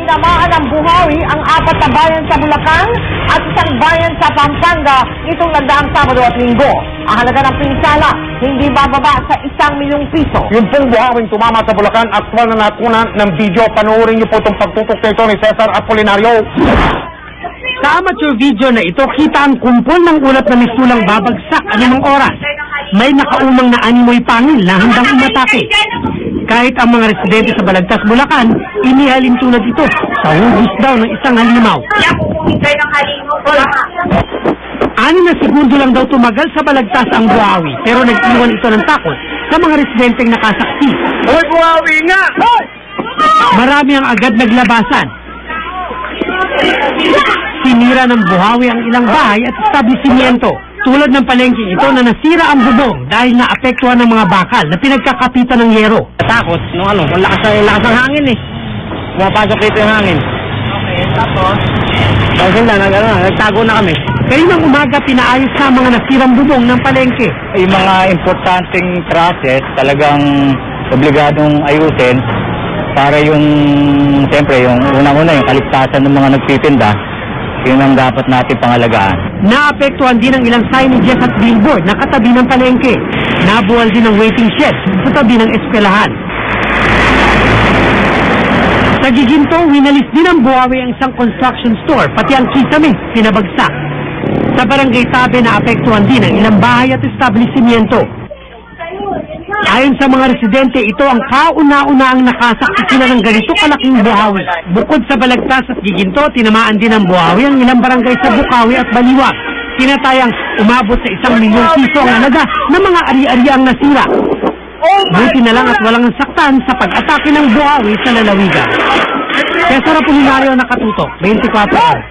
tinamaan ng buhawi ang 4 na bayan sa Bulacan at 1 bayan sa Pampanga itong nagdaang Sabado at Linggo. Ang halaga ng pinsala, hindi bababa sa 1 milyong piso. Yung pong buhawing tumama sa Bulacan, aktwal na nakunan ng video. Panoorin niyo po itong pagtutok nito ni Cesar Apolinario. Sa amateur video na ito, kita ang kumpol ng ulap na misulang babagsak anumang oras. May nakaumang na animoy pangil na handang umatake. Kahit ang mga residente sa Balagtas, Bulacan, inihalin tulad ito sa hugis daw ng isang halimaw. 6 na segundo lang daw tumagal sa Balagtas ang buhawi, pero nag-iwan ito ng takot sa mga residenteng nakasaksi. Hoy, buhawi nga! Marami ang agad naglabasan. Sinira ng buhawi ang ilang bahay at establishmento. Tulad ng palengke ito na nasira ang bubong dahil naapektuhan ng mga bakal na pinagkakapitan ng yero. Takot, ang lakas ng hangin eh. Pumapasok dito yung hangin. Okay, tapos? Tapos nagtago na kami. Kaninang umaga pinaayos na mga nasirang bubong ng palengke. Yung mga importanteng process talagang obligadong ayusin para yung, siyempre, yung unang-una yung kaligtasan ng mga nagtitinda. Yun ang dapat natin pangalagaan. Naapektuhan din ang ilang signages at billboard na katabi ng palengke. Nabuwal din ang waiting shed sa tabi ng eskwelahan. Sa Giginto, winalis din ang buhawi ang isang construction store, pati ang kisame, sinabagsak. Sa Barangay Tabe, naapektuhan din ang ilang bahay at establishmento. Ayon sa mga residente, ito ang kauna-unaang nakasaksihan ng ganito kalaking buhawi. Bukod sa Balagtas at Giginto, tinamaan din ang buhawi ang ilang barangay sa Bukawi at Baliwag. Tinatayang umabot sa 1 milyong piso ang halaga ng mga ari-ariang nasira. Buti na lang at walang nasaktan sa pag-atake ng buhawi sa lalawigan. Cesar Apolinario, nakatutok, 24 hours.